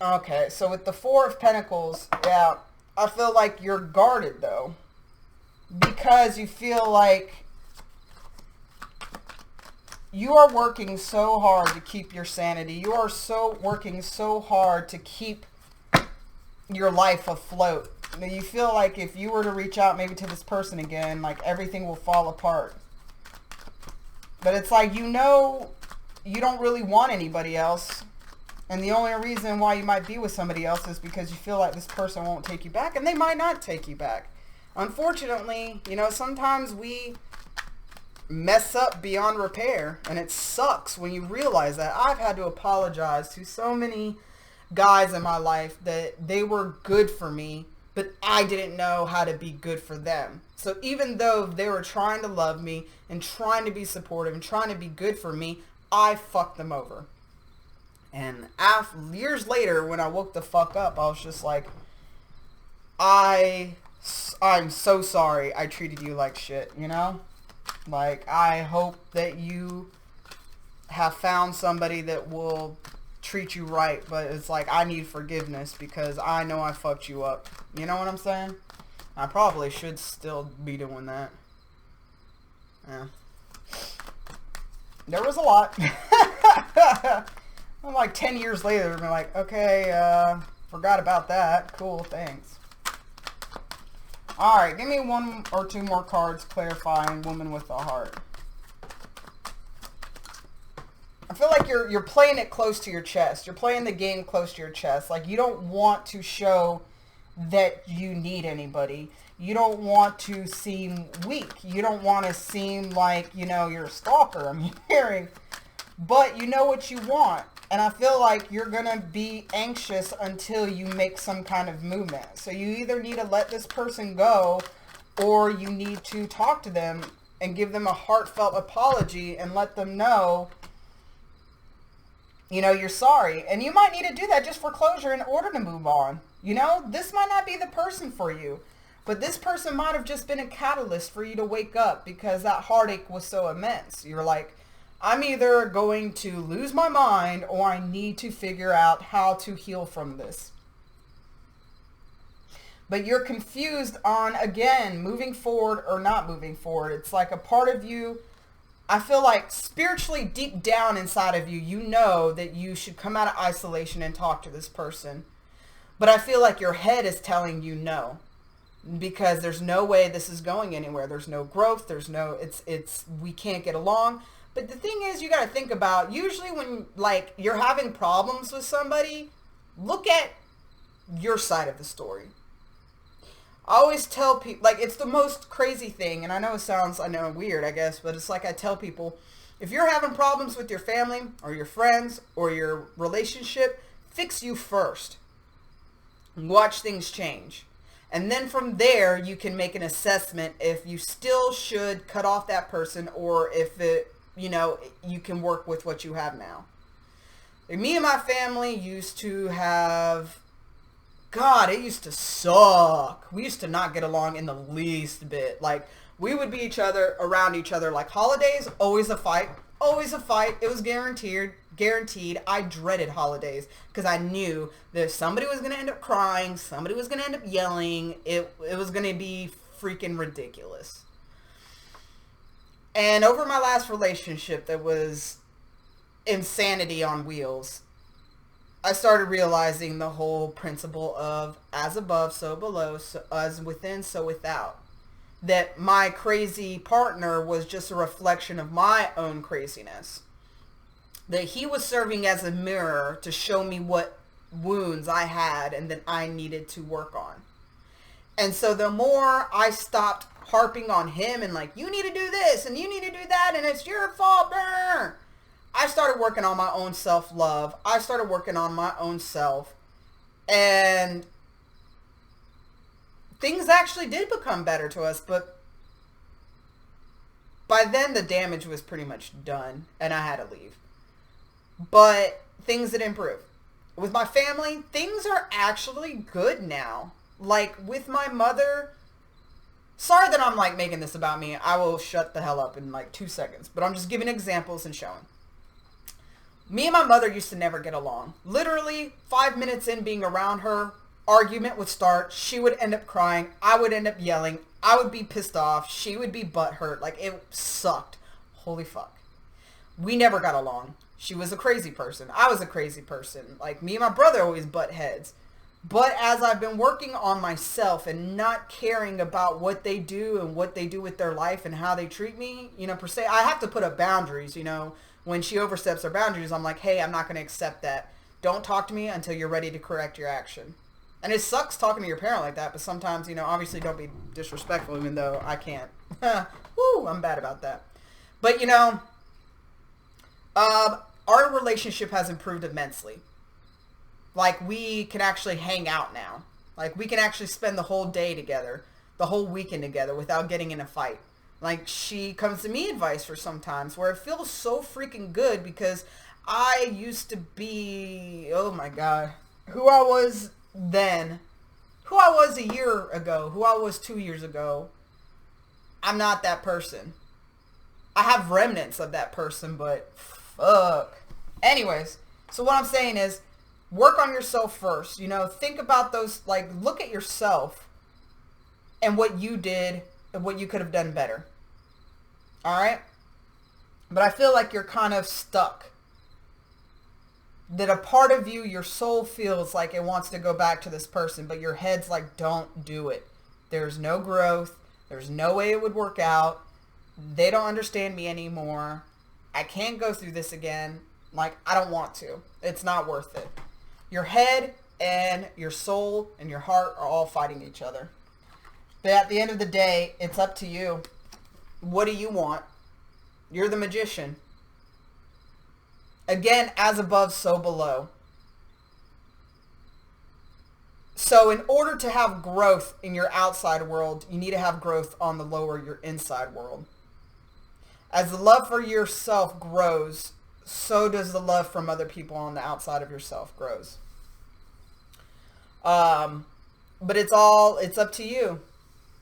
Speaker 1: Okay, so with the Four of Pentacles, yeah, I feel like you're guarded, though. Because you feel like you are working so hard to keep your sanity. You are working so hard to keep your life afloat. You feel like if you were to reach out maybe to this person again, like everything will fall apart. But it's like, you know, you don't really want anybody else. And the only reason why you might be with somebody else is because you feel like this person won't take you back, and they might not take you back. Unfortunately, you know, sometimes we mess up beyond repair, and it sucks when you realize that. I've had to apologize to so many guys in my life that they were good for me, but I didn't know how to be good for them. So even though they were trying to love me and trying to be supportive and trying to be good for me, I fucked them over. And years later, when I woke the fuck up, I was just like, I'm so sorry I treated you like shit, you know? Like, I hope that you have found somebody that will treat you right, but it's like, I need forgiveness because I know I fucked you up. You know what I'm saying? I probably should still be doing that. Yeah. There was a lot. I'm like 10 years later, I'm like, okay, forgot about that. Cool, thanks. Alright, give me one or two more cards clarifying Woman with a Heart. I feel like you're playing it close to your chest. You're playing the game close to your chest. Like, you don't want to show that you need anybody. You don't want to seem weak. You don't want to seem like, you know, you're a stalker, I'm hearing. But you know what you want. And I feel like you're going to be anxious until you make some kind of movement. So you either need to let this person go, or you need to talk to them and give them a heartfelt apology and let them know, you know, you're sorry. And you might need to do that just for closure in order to move on. You know, this might not be the person for you. But this person might have just been a catalyst for you to wake up because that heartache was so immense. You're like, I'm either going to lose my mind or I need to figure out how to heal from this. But you're confused on, again, moving forward or not moving forward. It's like a part of you, I feel like spiritually deep down inside of you, you know that you should come out of isolation and talk to this person. But I feel like your head is telling you no. Because there's no way this is going anywhere. There's no growth. There's no, we can't get along. But the thing is, you got to think about, usually when, like, you're having problems with somebody, look at your side of the story. I always tell people, like, it's the most crazy thing, and I know it sounds, weird, I guess, but it's like I tell people, if you're having problems with your family, or your friends, or your relationship, fix you first. Watch things change. And then from there, you can make an assessment if you still should cut off that person, or if it, you know, you can work with what you have now. Like, me and my family used to have, God, it used to suck. We used to not get along in the least bit. Like, we would be around each other. Like, holidays, always a fight. Always a fight. It was guaranteed. I dreaded holidays because I knew that somebody was going to end up crying. Somebody was going to end up yelling. It was going to be freaking ridiculous. And over my last relationship that was insanity on wheels, I started realizing the whole principle of as above, so below, so as within, so without. That my crazy partner was just a reflection of my own craziness. That he was serving as a mirror to show me what wounds I had and that I needed to work on. And so the more I stopped harping on him and like, you need to do this and you need to do that and it's your fault, brr, I started working on my own self-love. I started working on my own self. And things actually did become better to us, but by then the damage was pretty much done and I had to leave. But things did improve. With my family, things are actually good now. Like with my mother, sorry that I'm like making this about me. I will shut the hell up in like 2 seconds, but I'm just giving examples and showing. Me and my mother used to never get along. Literally 5 minutes in being around her, argument would start. She would end up crying. I would end up yelling. I would be pissed off. She would be butthurt. Like, it sucked. Holy fuck. We never got along. She was a crazy person. I was a crazy person. Like, me and my brother always butt heads. But as I've been working on myself and not caring about what they do and what they do with their life and how they treat me, you know, per se, I have to put up boundaries, you know. When she oversteps her boundaries, I'm like, hey, I'm not going to accept that. Don't talk to me until you're ready to correct your action. And it sucks talking to your parent like that, but sometimes, you know, obviously don't be disrespectful, even though I can't. Woo, I'm bad about that. But, you know, our relationship has improved immensely. Like, we can actually hang out now. Like, we can actually spend the whole day together, the whole weekend together without getting in a fight. Like, she comes to me advice for sometimes where it feels so freaking good because I used to be, oh my God, who I was then, who I was a year ago, who I was 2 years ago. I'm not that person. I have remnants of that person, but fuck. Anyways, so what I'm saying is work on yourself first. You know, think about those, like, look at yourself and what you did and what you could have done better. All right? But I feel like you're kind of stuck. That a part of you, your soul feels like it wants to go back to this person, but your head's like, don't do it. There's no growth. There's no way it would work out. They don't understand me anymore. I can't go through this again. Like, I don't want to. It's not worth it. Your head and your soul and your heart are all fighting each other. But at the end of the day, it's up to you. What do you want? You're the magician. Again, as above, so below. So in order to have growth in your outside world, you need to have growth on the lower, your inside world. As the love for yourself grows, so does the love from other people on the outside of yourself grows. But it's up to you.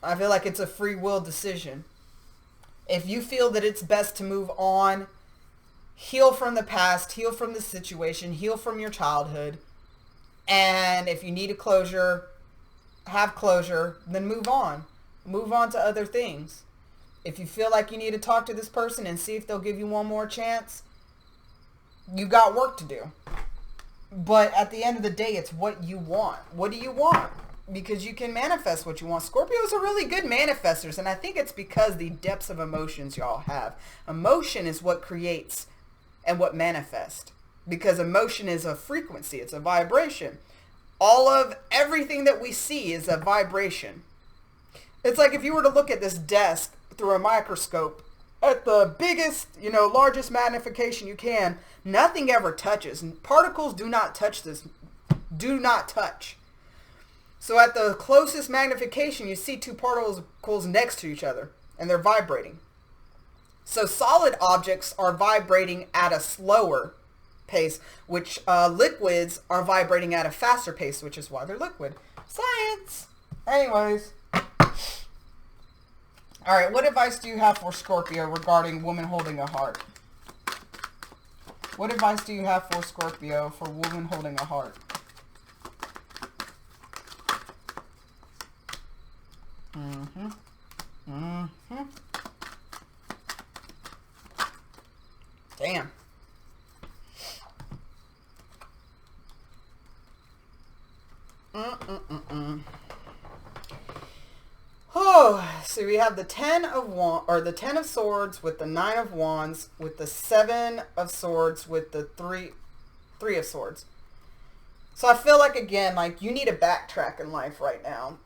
Speaker 1: I feel like it's a free will decision. If you feel that it's best to move on, heal from the past, heal from the situation, heal from your childhood, and if you need a closure, have closure, then move on. Move on to other things. If you feel like you need to talk to this person and see if they'll give you one more chance, you got work to do. But at the end of the day, it's what you want. What do you want? Because you can manifest what you want. Scorpios are really good manifestors, and I think it's because the depths of emotions y'all have. Emotion is what creates and what manifests. Because emotion is a frequency. It's a vibration. All of everything that we see is a vibration. It's like if you were to look at this desk through a microscope at the biggest, largest magnification you can, nothing ever touches. Particles do not touch this. Do not touch. So at the closest magnification, you see two particles next to each other, and they're vibrating. So solid objects are vibrating at a slower pace, which liquids are vibrating at a faster pace, which is why they're liquid. Science! Anyways. Alright, what advice do you have for Scorpio regarding woman holding a heart? What advice do you have for Scorpio for woman holding a heart? Damn. Oh, so we have the 10 of Swords with the 9 of Wands with the 7 of Swords with the 3 of Swords. So I feel like, again, like you need to backtrack in life right now.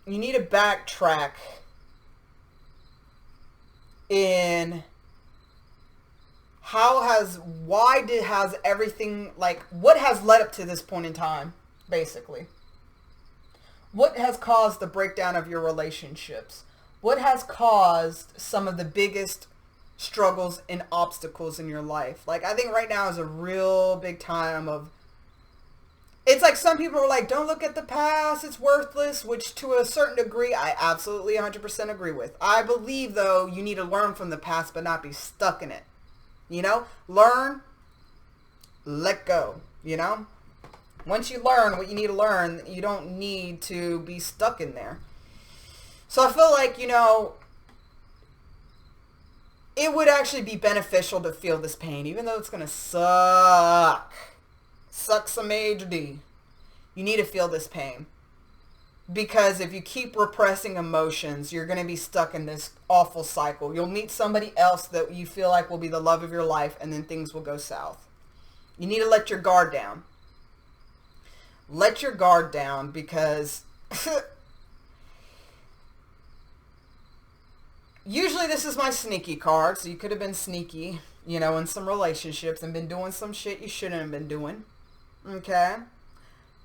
Speaker 1: You need to backtrack in has everything, like, what has led up to this point in time, basically. What has caused the breakdown of your relationships? What has caused some of the biggest struggles and obstacles in your life? Like, I think right now is a real big time of, it's like some people are like, don't look at the past, it's worthless, which to a certain degree, I absolutely 100% agree with. I believe, though, you need to learn from the past, but not be stuck in it. You know? Learn, let go, you know? Once you learn what you need to learn, you don't need to be stuck in there. So I feel like, you know, it would actually be beneficial to feel this pain, even though it's going to suck. Suck some major D. You need to feel this pain. Because if you keep repressing emotions, you're going to be stuck in this awful cycle. You'll meet somebody else that you feel like will be the love of your life, and then things will go south. You need to let your guard down. Let your guard down, because usually this is my sneaky card, so you could have been sneaky, you know, in some relationships and been doing some shit you shouldn't have been doing. Okay?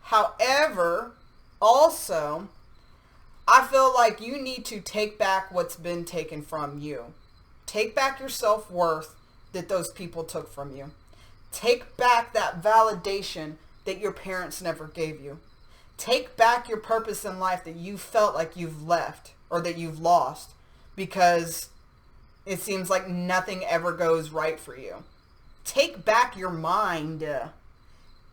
Speaker 1: However, also, I feel like you need to take back what's been taken from you. Take back your self-worth that those people took from you. Take back that validation that your parents never gave you. Take back your purpose in life that you felt like you've left or that you've lost because it seems like nothing ever goes right for you. Take back your mind.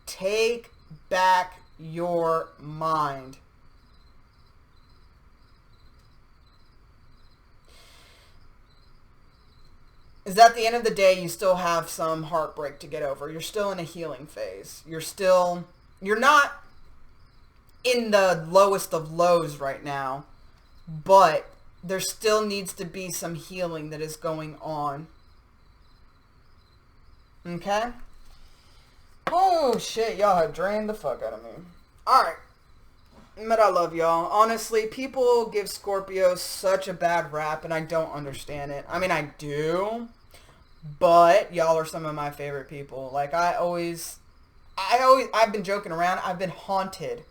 Speaker 1: Take back your mind. Is at the end of the day, you still have some heartbreak to get over. You're still in a healing phase. You're not in the lowest of lows right now, but there still needs to be some healing that is going on. Okay? Oh, shit, y'all have drained the fuck out of me. Alright. But I love y'all. Honestly, people give Scorpio such a bad rap, and I don't understand it. I mean, I do, but y'all are some of my favorite people. Like, I've been joking around. I've been haunted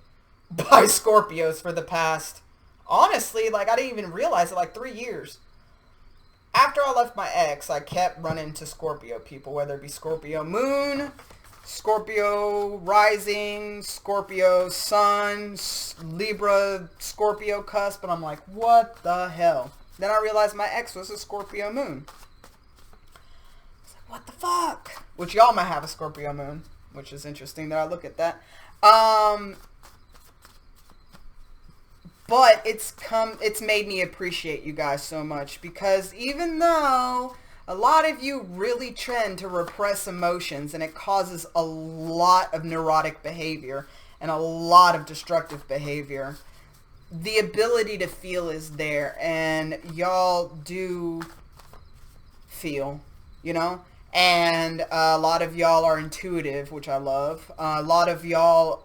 Speaker 1: by Scorpios for the past, honestly, like, I didn't even realize it, like, 3 years. After I left my ex, I kept running into Scorpio people, whether it be Scorpio Moon, Scorpio Rising, Scorpio Sun, Libra, Scorpio Cusp, and I'm like, what the hell? Then I realized my ex was a Scorpio Moon. I was like, what the fuck? Which y'all might have a Scorpio Moon, which is interesting that I look at that. But it's made me appreciate you guys so much, because even though a lot of you really tend to repress emotions and it causes a lot of neurotic behavior and a lot of destructive behavior, the ability to feel is there, and y'all do feel, you know? And a lot of y'all are intuitive, which I love. A lot of y'all,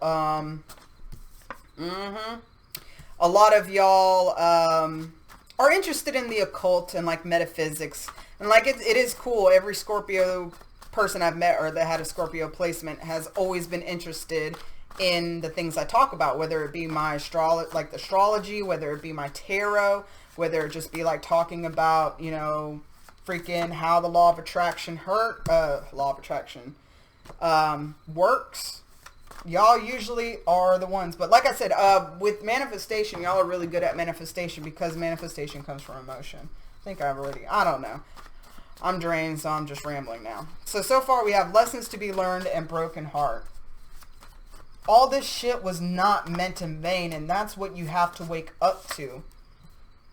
Speaker 1: are interested in the occult and like metaphysics. And like it is cool. Every Scorpio person I've met or that had a Scorpio placement has always been interested in the things I talk about, whether it be my astrology, whether it be my tarot, whether it just be like talking about, you know, freaking how the law of attraction works. Y'all usually are the ones. But like I said, with manifestation, y'all are really good at manifestation because manifestation comes from emotion. I don't know. I'm drained, so I'm just rambling now. So far we have lessons to be learned and broken heart. All this shit was not meant in vain, and that's what you have to wake up to.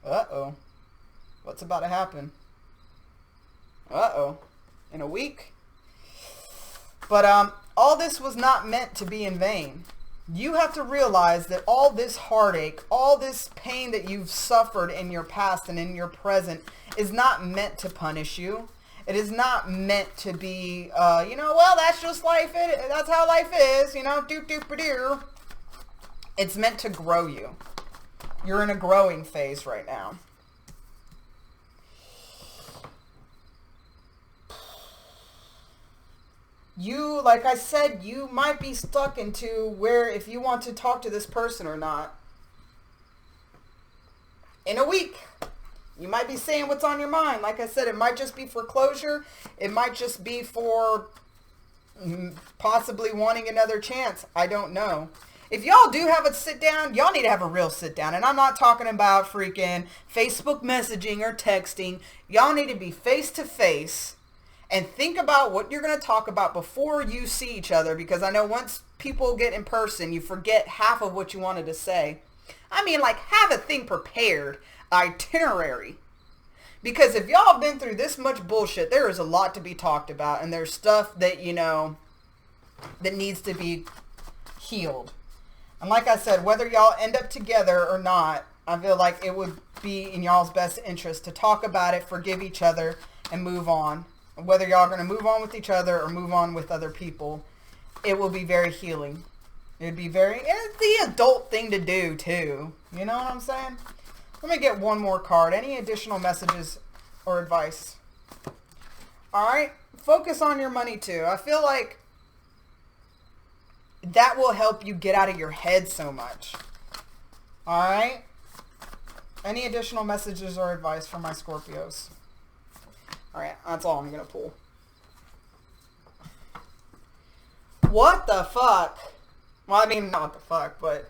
Speaker 1: Uh-oh. What's about to happen? Uh-oh. In a week? But, all this was not meant to be in vain. You have to realize that all this heartache, all this pain that you've suffered in your past and in your present is not meant to punish you. It is not meant to be, well, that's just life. That's how life is, doop-doop-a-doo. It's meant to grow you. You're in a growing phase right now. You, like I said, you might be stuck into where if you want to talk to this person or not. In a week, you might be saying what's on your mind. Like I said, it might just be for closure. It might just be for possibly wanting another chance. I don't know. If y'all do have a sit down, y'all need to have a real sit down. And I'm not talking about freaking Facebook messaging or texting. Y'all need to be face to face and think about what you're going to talk about before you see each other. Because I know once people get in person, you forget half of what you wanted to say. I mean, like, have a thing prepared, itinerary. Because if y'all have been through this much bullshit, there is a lot to be talked about. And there's stuff that, you know, that needs to be healed. And like I said, whether y'all end up together or not, I feel like it would be in y'all's best interest to talk about it, forgive each other, and move on. And whether y'all are going to move on with each other or move on with other people, it will be very healing. It'd be it's the adult thing to do too. You know what I'm saying? Let me get one more card. Any additional messages or advice? All right. Focus on your money too. I feel like that will help you get out of your head so much. All right. Any additional messages or advice for my Scorpios? All right. That's all I'm going to pull. What the fuck? Well, I mean, not what the fuck, but...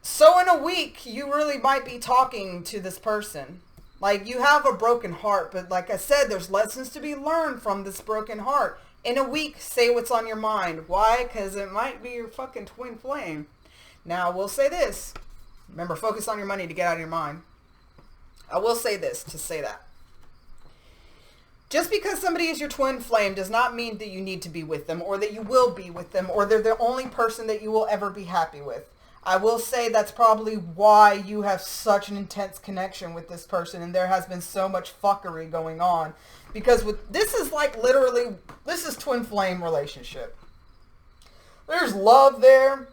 Speaker 1: So in a week, you really might be talking to this person. Like, you have a broken heart, but like I said, there's lessons to be learned from this broken heart. In a week, say what's on your mind. Why? Because it might be your fucking twin flame. Now, I will say this. Remember, focus on your money to get out of your mind. I will say this to say that. Just because somebody is your twin flame does not mean that you need to be with them or that you will be with them or they're the only person that you will ever be happy with. I will say that's probably why you have such an intense connection with this person and there has been so much fuckery going on. Because this is like literally, this is twin flame relationship. There's love there.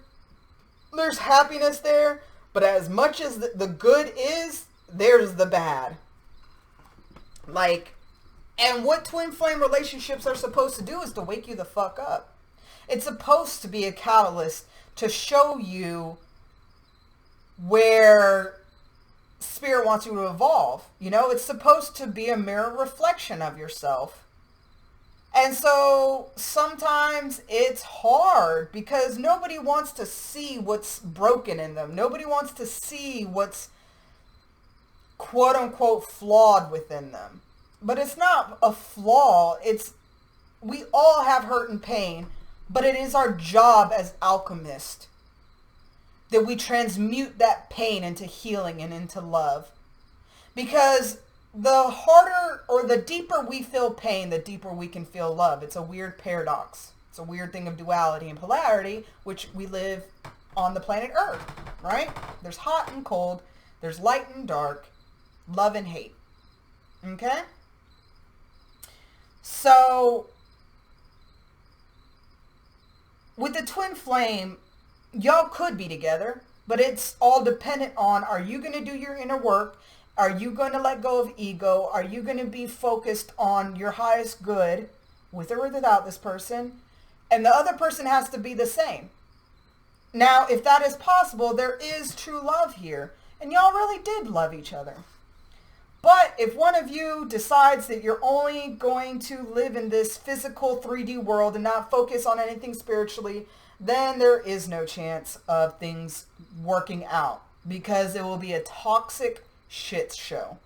Speaker 1: There's happiness there. But as much as the good is, there's the bad. Like, and what twin flame relationships are supposed to do is to wake you the fuck up. It's supposed to be a catalyst to show you where spirit wants you to evolve. You know, it's supposed to be a mirror reflection of yourself. And so sometimes it's hard because nobody wants to see what's broken in them. Nobody wants to see what's quote unquote flawed within them. But it's not a flaw. We all have hurt and pain, but it is our job as alchemists that we transmute that pain into healing and into love. Because the harder or the deeper we feel pain, the deeper we can feel love. It's a weird paradox. It's a weird thing of duality and polarity, which we live on the planet Earth, right? There's hot and cold. There's light and dark. Love and hate. Okay? So, with the twin flame, y'all could be together, but it's all dependent on, are you going to do your inner work? Are you going to let go of ego? Are you going to be focused on your highest good with or without this person? And the other person has to be the same. Now, if that is possible, there is true love here. And y'all really did love each other. But if one of you decides that you're only going to live in this physical 3D world and not focus on anything spiritually, then there is no chance of things working out because it will be a toxic shit show.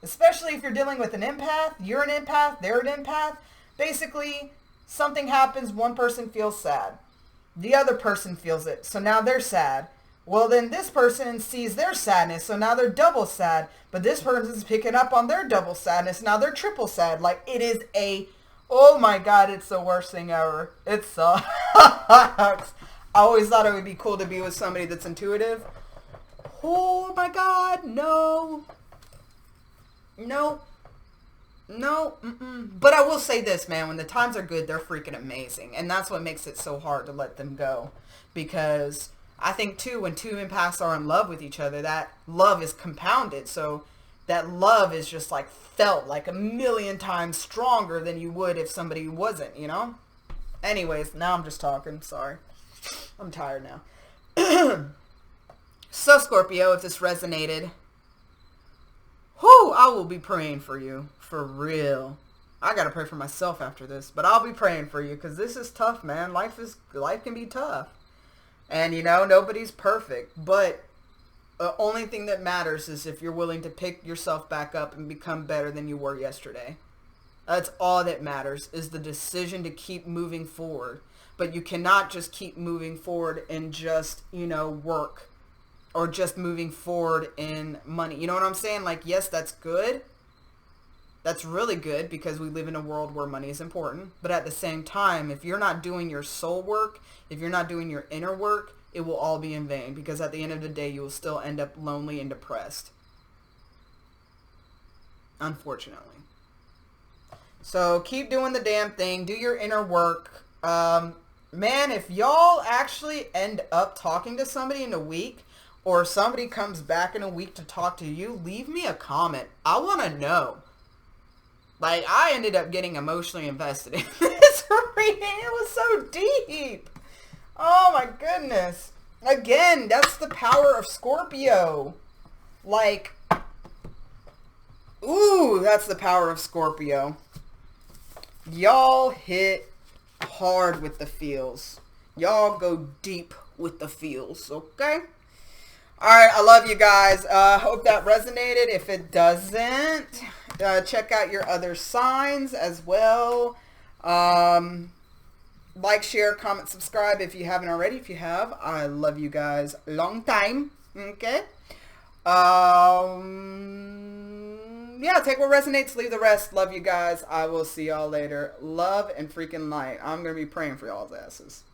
Speaker 1: Especially if you're dealing with an empath, you're an empath, they're an empath. Basically, something happens, one person feels sad. The other person feels it, so now they're sad. Well, then this person sees their sadness, so now they're double sad. But this person's picking up on their double sadness, now they're triple sad. Like, it is oh my God, it's the worst thing ever. It sucks. I always thought it would be cool to be with somebody that's intuitive. Oh my God, no. No. But I will say this, man, when the times are good, they're freaking amazing. And that's what makes it so hard to let them go. Because I think, too, when two empaths are in love with each other, that love is compounded. So that love is just like felt like 1,000,000 times stronger than you would if somebody wasn't, you know? Anyways, now I'm just talking. Sorry. I'm tired now. So, Scorpio, if this resonated, I will be praying for you. For real. I gotta pray for myself after this, but I'll be praying for you because this is tough, man. Life can be tough, and you know nobody's perfect. But the only thing that matters is if you're willing to pick yourself back up and become better than you were yesterday. That's all that matters, is the decision to keep moving forward. But you cannot just keep moving forward and just, you know, work, or just moving forward in money. You know what I'm saying? Like, yes, that's good. That's really good because we live in a world where money is important. But at the same time, if you're not doing your soul work, if you're not doing your inner work, it will all be in vain, because at the end of the day, you will still end up lonely and depressed. Unfortunately. So keep doing the damn thing. Do your inner work. Man, if y'all actually end up talking to somebody in a week, or somebody comes back in a week to talk to you, leave me a comment. I want to know. Like, I ended up getting emotionally invested in this reading. It was so deep. Oh my goodness. Again, that's the power of Scorpio. Like, ooh, that's the power of Scorpio. Y'all hit hard with the feels. Y'all go deep with the feels, okay? Alright, I love you guys. Hope that resonated. If it doesn't, check out your other signs as well. Like, share, comment, subscribe if you haven't already. If you have, I love you guys. Long time. Okay? Yeah, take what resonates, leave the rest. Love you guys. I will see y'all later. Love and freaking light. I'm going to be praying for y'all's asses.